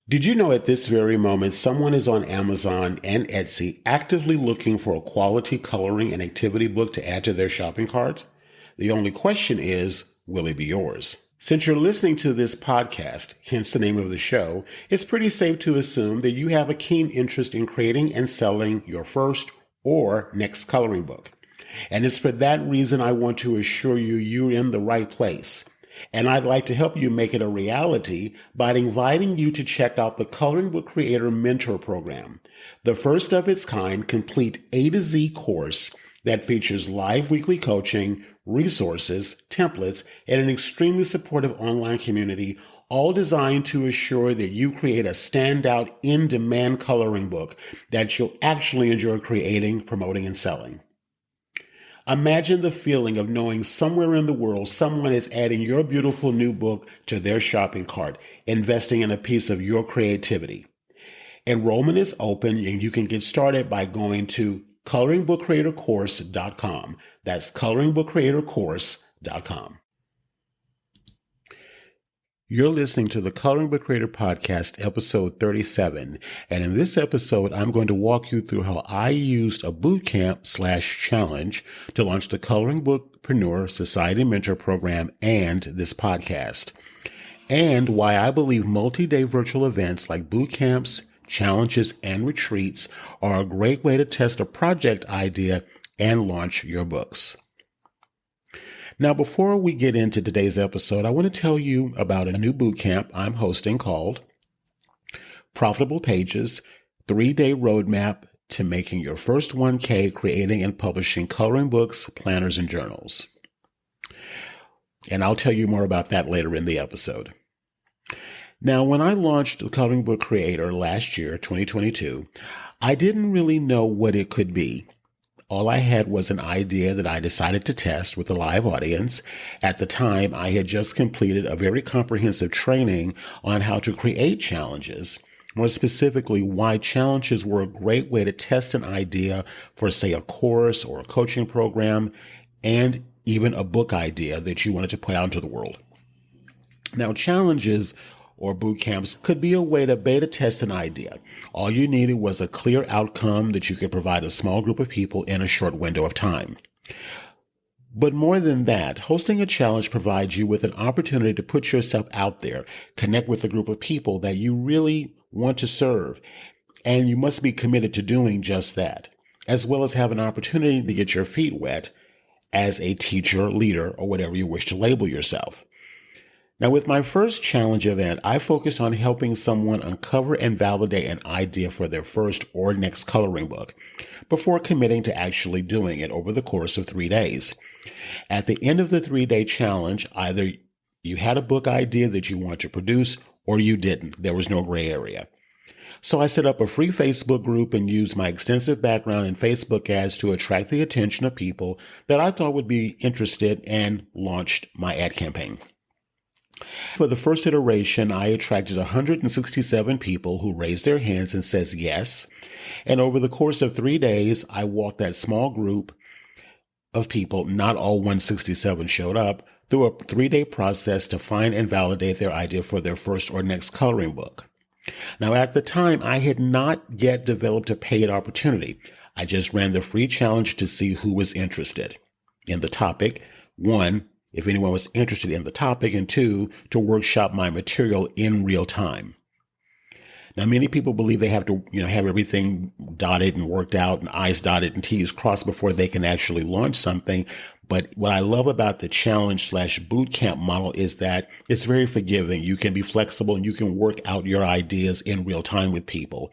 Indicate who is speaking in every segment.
Speaker 1: Did you know at this very moment someone is on Amazon and Etsy actively looking for a quality coloring and activity book to add to their shopping cart? The only question is, will it be yours? Since you're listening to this podcast, hence the name of the show, it's pretty safe to assume that you have a keen interest in creating and selling your first or next coloring book. And it's for that reason I want to assure you you're in the right place. And I'd like to help you make it a reality by inviting you to check out the Coloring Book Creator Mentor Program, the first of its kind complete A to Z course that features live weekly coaching, resources, templates, and an extremely supportive online community, all designed to assure that you create a standout in-demand coloring book that you'll actually enjoy creating, promoting, and selling. Imagine the feeling of knowing somewhere in the world someone is adding your beautiful new book to their shopping cart, investing in a piece of your creativity. Enrollment is open and you can get started by going to coloringbookcreatorcourse.com. That's coloringbookcreatorcourse.com. You're listening to the Coloring Book Creator Podcast, episode 37. And in this episode, I'm going to walk you through how I used a bootcamp/challenge to launch the Coloring Bookpreneur Society Mentor Program and this podcast, and why I believe multi-day virtual events like bootcamps, challenges, and retreats are a great way to test a project idea and launch your books. Now, before we get into today's episode, I want to tell you about a new bootcamp I'm hosting called Profitable Pages, 3-Day Roadmap to Making Your First 1K Creating and Publishing Coloring Books, Planners, and Journals. And I'll tell you more about that later in the episode. Now, when I launched the Coloring Book Creator last year, 2022, I didn't really know what it could be. All I had was an idea that I decided to test with a live audience. At the time, I had just completed a very comprehensive training on how to create challenges. More specifically, why challenges were a great way to test an idea for, say, a course or a coaching program, and even a book idea that you wanted to put out into the world. Now, challenges or boot camps could be a way to beta test an idea. All you needed was a clear outcome that you could provide a small group of people in a short window of time. But more than that, hosting a challenge provides you with an opportunity to put yourself out there, connect with a group of people that you really want to serve, and you must be committed to doing just that, as well as have an opportunity to get your feet wet as a teacher, leader, or whatever you wish to label yourself. Now, with my first challenge event, I focused on helping someone uncover and validate an idea for their first or next coloring book before committing to actually doing it over the course of 3 days. At the end of the 3-day challenge, either you had a book idea that you wanted to produce or you didn't. There was no gray area. So I set up a free Facebook group and used my extensive background in Facebook ads to attract the attention of people that I thought would be interested and launched my ad campaign. For the first iteration, I attracted 167 people who raised their hands and says yes. And over the course of 3 days, I walked that small group of people, not all 167 showed up, through a 3-day process to find and validate their idea for their first or next coloring book. Now, at the time, I had not yet developed a paid opportunity. I just ran the free challenge to see who was interested in the topic. 1, if anyone was interested in the topic, and 2, to workshop my material in real time. Now, many people believe they have to, have everything dotted and worked out and I's dotted and T's crossed before they can actually launch something. But what I love about the challenge/bootcamp model is that it's very forgiving. You can be flexible and you can work out your ideas in real time with people,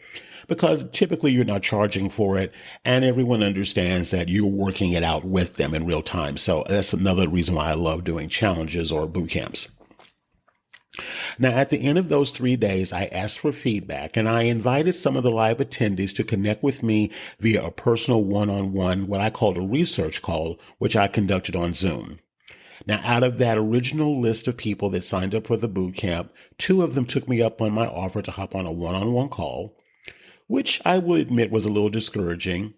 Speaker 1: because typically you're not charging for it and everyone understands that you're working it out with them in real time. So that's another reason why I love doing challenges or bootcamps. Now, at the end of those 3 days, I asked for feedback and I invited some of the live attendees to connect with me via a personal one-on-one, what I called a research call, which I conducted on Zoom. Now, out of that original list of people that signed up for the boot camp, 2 of them took me up on my offer to hop on a one-on-one call, which I will admit was a little discouraging.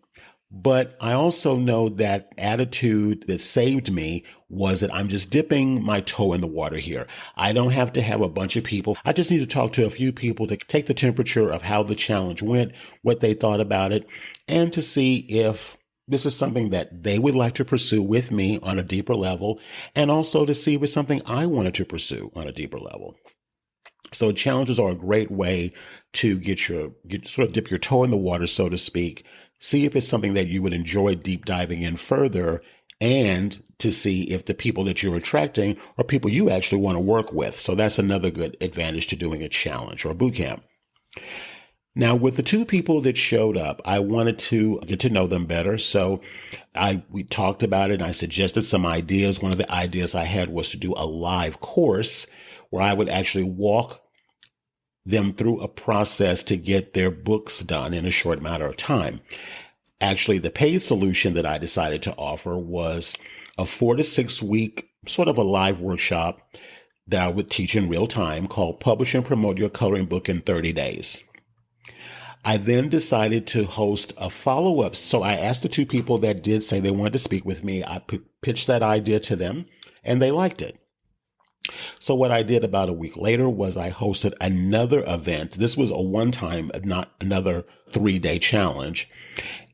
Speaker 1: But I also know that attitude that saved me was that I'm just dipping my toe in the water here. I don't have to have a bunch of people. I just need to talk to a few people to take the temperature of how the challenge went, what they thought about it, and to see if this is something that they would like to pursue with me on a deeper level, and also to see if it's something I wanted to pursue on a deeper level. So challenges are a great way to sort of dip your toe in the water, so to speak, see if it's something that you would enjoy deep diving in further, and to see if the people that you're attracting are people you actually want to work with. So that's another good advantage to doing a challenge or a boot camp. Now, with the two people that showed up, I wanted to get to know them better. So we talked about it and I suggested some ideas. One of the ideas I had was to do a live course where I would actually walk them through a process to get their books done in a short matter of time. Actually, the paid solution that I decided to offer was a 4 to 6 week sort of a live workshop that I would teach in real time called Publish and Promote Your Coloring Book in 30 Days. I then decided to host a follow-up. So I asked the two people that did say they wanted to speak with me. I pitched that idea to them and they liked it. So what I did about a week later was I hosted another event. This was a one-time, not another 3-day challenge.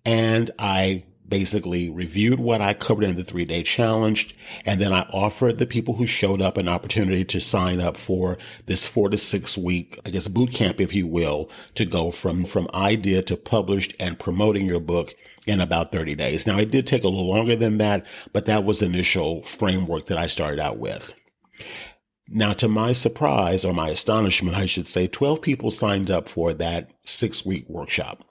Speaker 1: And I basically reviewed what I covered in the 3-day challenge. And then I offered the people who showed up an opportunity to sign up for this 4 to 6 week, I guess, boot camp, if you will, to go from idea to published and promoting your book in about 30 days. Now, it did take a little longer than that, but that was the initial framework that I started out with. Now, to my surprise, or my astonishment, I should say, 12 people signed up for that 6-week workshop.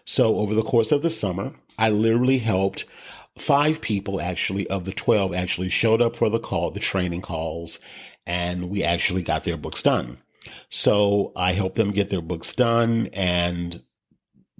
Speaker 1: So over the course of the summer, I literally helped 5 people actually of the 12 actually showed up for the training calls, and we actually got their books done. So I helped them get their books done, and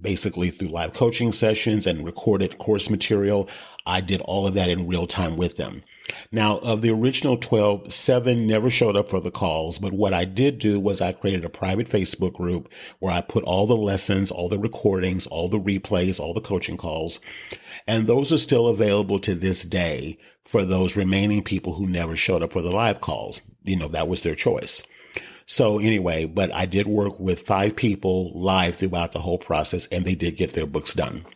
Speaker 1: basically through live coaching sessions and recorded course material, I did all of that in real time with them. Now, of the original 12, 7 never showed up for the calls, but what I did do was I created a private Facebook group where I put all the lessons, all the recordings, all the replays, all the coaching calls, and those are still available to this day for those remaining people who never showed up for the live calls. That was their choice. So anyway, but I did work with 5 people live throughout the whole process, and they did get their books done.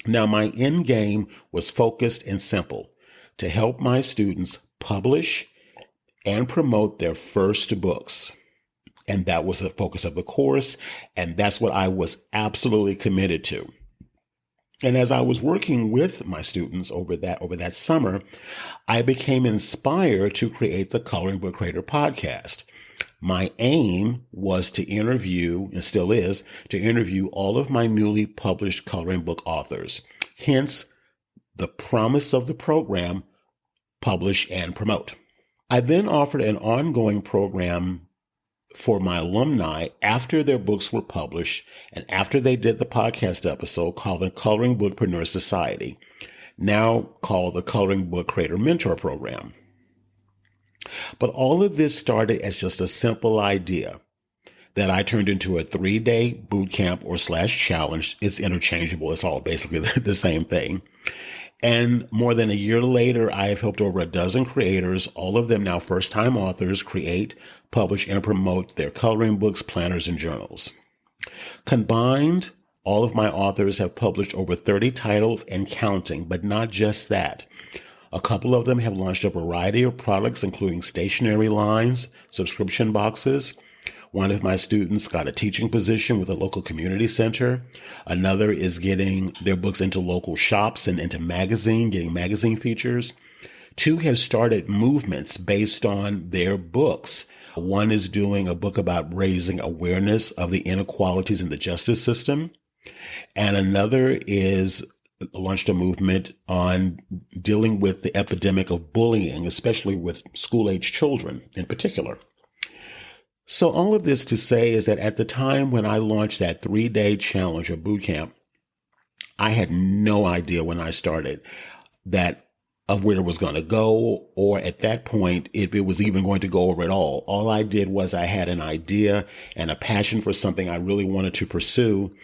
Speaker 1: Now, my end game was focused and simple: to help my students publish and promote their first books. And that was the focus of the course. And that's what I was absolutely committed to. And as I was working with my students over that summer, I became inspired to create the Coloring Book Creator podcast. My aim was to interview, and still is, to interview all of my newly published coloring book authors. Hence, the promise of the program, publish and promote. I then offered an ongoing program for my alumni after their books were published and after they did the podcast episode called the Coloring Bookpreneur Society, now called the Coloring Book Creator Mentor Program. But all of this started as just a simple idea that I turned into a 3-day boot camp or /challenge. It's interchangeable. It's all basically the same thing. And more than a year later, I have helped over a dozen creators, all of them now first-time authors, create, publish, and promote their coloring books, planners, and journals. Combined, all of my authors have published over 30 titles and counting, but not just that. A couple of them have launched a variety of products, including stationery lines, subscription boxes. One of my students got a teaching position with a local community center. Another is getting their books into local shops and into getting magazine features. 2 have started movements based on their books. One is doing a book about raising awareness of the inequalities in the justice system. And another is launched a movement on dealing with the epidemic of bullying, especially with school-age children in particular. So all of this to say is that at the time when I launched that 3-day challenge or boot camp, I had no idea when I started that of where it was going to go, or at that point, if it was even going to go over at all. All I did was I had an idea and a passion for something I really wanted to pursue.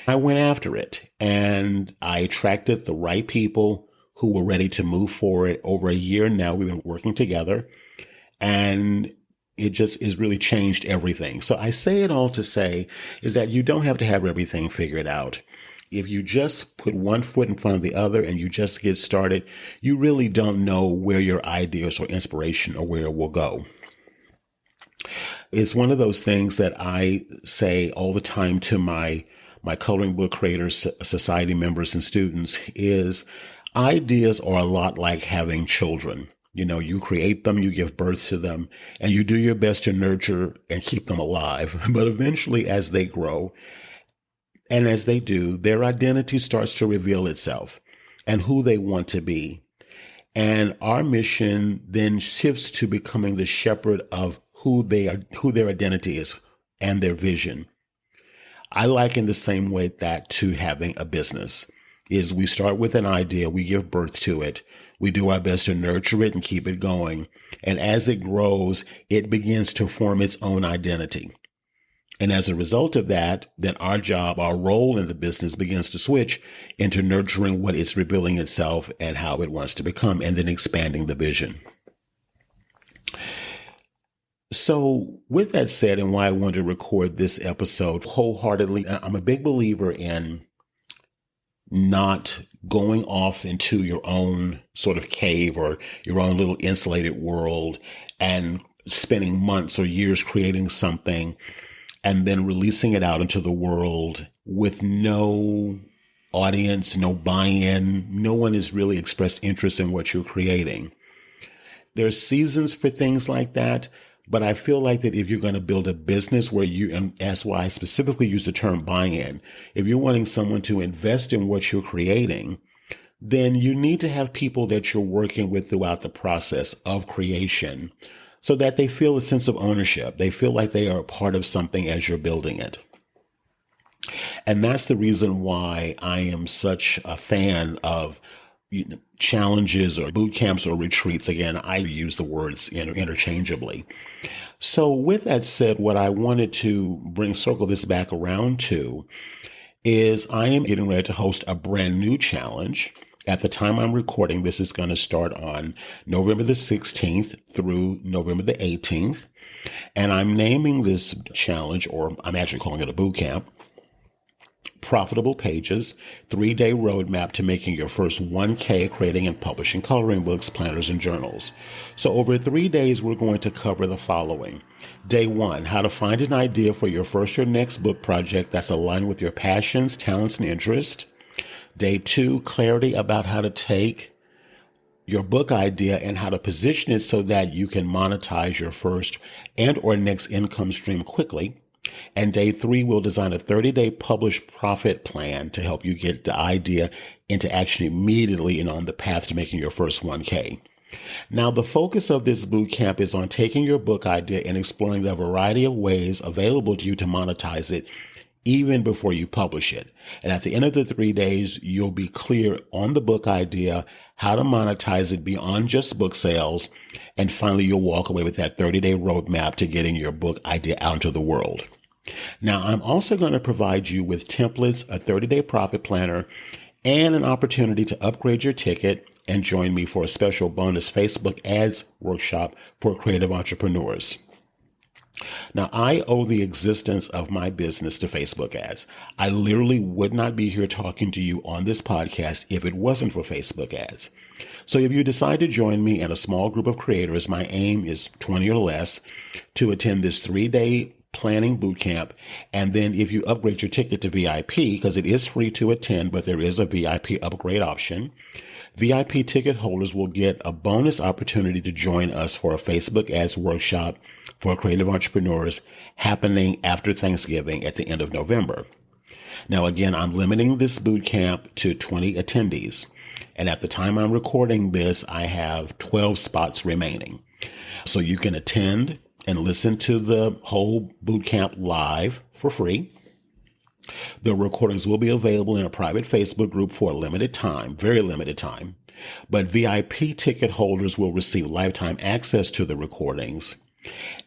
Speaker 1: I went after it, and I attracted the right people who were ready to move forward. Over a year now, we've been working together, and it just has really changed everything. So I say it all to say is that you don't have to have everything figured out. If you just put one foot in front of the other and you just get started, you really don't know where your ideas or inspiration or where it will go. It's one of those things that I say all the time to my Coloring Book Creators Society members and students is ideas are a lot like having children. You know, you create them, you give birth to them, and you do your best to nurture and keep them alive. But eventually, as they grow, and as they do, their identity starts to reveal itself and who they want to be. And our mission then shifts to becoming the shepherd of who their identity is and their vision. I liken the same way that to having a business is we start with an idea, we give birth to it, we do our best to nurture it and keep it going. And as it grows, it begins to form its own identity. And as a result of that, then our job, our role in the business begins to switch into nurturing what it's revealing itself and how it wants to become, and then expanding the vision. So with that said, and why I wanted to record this episode wholeheartedly, I'm a big believer in not going off into your own sort of cave or your own little insulated world and spending months or years creating something and then releasing it out into the world with no audience, no buy-in. No one has really expressed interest in what you're creating. There are seasons for things like that, but I feel like that if you're going to build a business where and that's why I specifically use the term buy-in, if you're wanting someone to invest in what you're creating, then you need to have people that you're working with throughout the process of creation, so that they feel a sense of ownership. They feel like they are a part of something as you're building it. And that's the reason why I am such a fan of challenges or boot camps or retreats. Again, I use the words interchangeably. So with that said, what I wanted to circle this back around to is I am getting ready to host a brand new challenge. At the time I'm recording, this is going to start on November the 16th through November the 18th. And I'm naming this challenge, or I'm actually calling it a boot camp, Profitable Pages, 3-day roadmap to making your first 1K creating and publishing coloring books, planners, and journals. So over 3 days, we're going to cover the following. Day 1, how to find an idea for your first or next book project that's aligned with your passions, talents, and interests. Day 2, clarity about how to take your book idea and how to position it so that you can monetize your first and or next income stream quickly. And day 3, we'll design a 30-day published profit plan to help you get the idea into action immediately and on the path to making your first 1K. Now, the focus of this bootcamp is on taking your book idea and exploring the variety of ways available to you to monetize it even before you publish it. And at the end of the 3 days, you'll be clear on the book idea, how to monetize it beyond just book sales. And finally, you'll walk away with that 30-day roadmap to getting your book idea out into the world. Now, I'm also going to provide you with templates, a 30-day profit planner, and an opportunity to upgrade your ticket and join me for a special bonus Facebook ads workshop for creative entrepreneurs. Now, I owe the existence of my business to Facebook ads. I literally would not be here talking to you on this podcast if it wasn't for Facebook ads. So if you decide to join me and a small group of creators, my aim is 20 or less to attend this 3-day planning bootcamp. And then if you upgrade your ticket to VIP, because it is free to attend, but there is a VIP upgrade option, VIP ticket holders will get a bonus opportunity to join us for a Facebook ads workshop for creative entrepreneurs happening after Thanksgiving at the end of November. Now, again, I'm limiting this boot camp to 20 attendees. And at the time I'm recording this, I have 12 spots remaining. So you can attend and listen to the whole boot camp live for free. The recordings will be available in a private Facebook group for a limited time, very limited time. But VIP ticket holders will receive lifetime access to the recordings.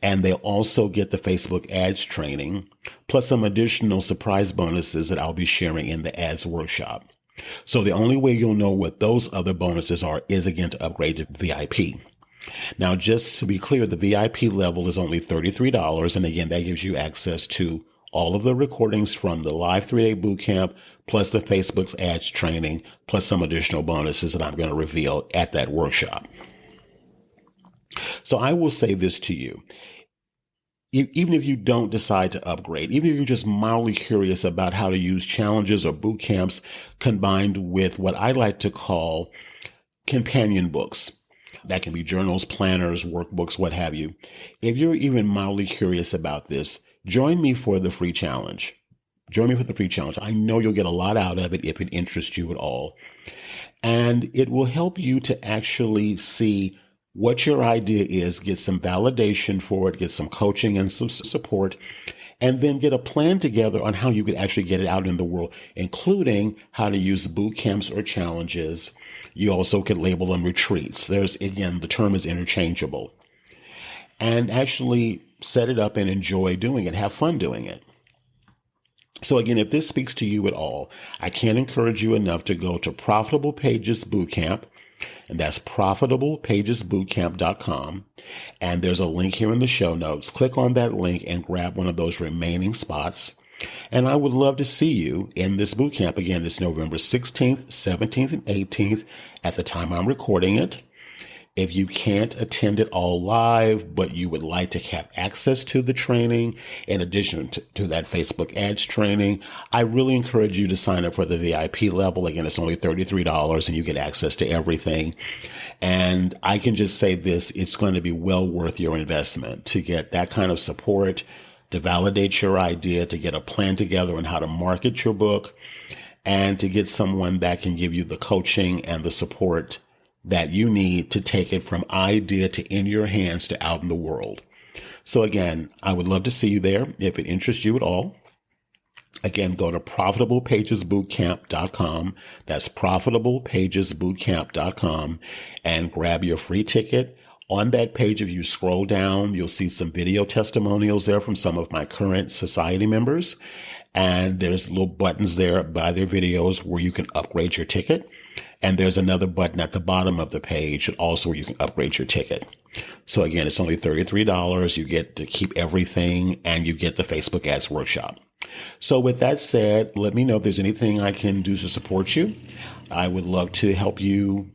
Speaker 1: And they also get the Facebook ads training, plus some additional surprise bonuses that I'll be sharing in the ads workshop. So the only way you'll know what those other bonuses are is, again, to upgrade to VIP. Now, just to be clear, the VIP level is only $33. And again, that gives you access to all of the recordings from the live 3-day bootcamp, plus the Facebook's ads training, plus some additional bonuses that I'm going to reveal at that workshop. So I will say this to you. Even if you don't decide to upgrade, even if you're just mildly curious about how to use challenges or boot camps combined with what I like to call companion books, that can be journals, planners, workbooks, what have you. If you're even mildly curious about this, join me for the free challenge. Join me for the free challenge. I know you'll get a lot out of it if it interests you at all. And it will help you to actually see what your idea is, get some validation for it, get some coaching and some support, and then get a plan together on how you could actually get it out in the world, including how to use boot camps or challenges. You also could label them retreats. Again, the term is interchangeable. And actually set it up and enjoy doing it. Have fun doing it. So again, if this speaks to you at all, I can't encourage you enough to go to Profitable Pages Bootcamp. And that's profitablepagesbootcamp.com. And there's a link here in the show notes. Click on that link and grab one of those remaining spots. And I would love to see you in this bootcamp. Again, it's November 16th, 17th, and 18th at the time I'm recording it. If you can't attend it all live, but you would like to have access to the training, in addition to that Facebook ads training, I really encourage you to sign up for the VIP level. Again, it's only $33 and you get access to everything. And I can just say this, it's going to be well worth your investment to get that kind of support, to validate your idea, to get a plan together on how to market your book, and to get someone that can give you the coaching and the support that you need to take it from idea to in your hands to out in the world. So again, I would love to see you there if it interests you at all. Again, go to profitablepagesbootcamp.com. That's profitablepagesbootcamp.com and grab your free ticket. On that page, if you scroll down, you'll see some video testimonials there from some of my current society members. And there's little buttons there by their videos where you can upgrade your ticket. And there's another button at the bottom of the page also where you can upgrade your ticket. So again, it's only $33. You get to keep everything and you get the Facebook ads workshop. So with that said, let me know if there's anything I can do to support you. I would love to help you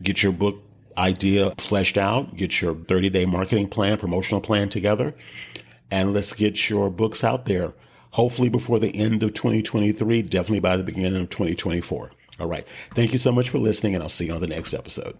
Speaker 1: get your book idea fleshed out, get your 30-day marketing plan, promotional plan together, and let's get your books out there. Hopefully before the end of 2023, definitely by the beginning of 2024. All right. Thank you so much for listening, and I'll see you on the next episode.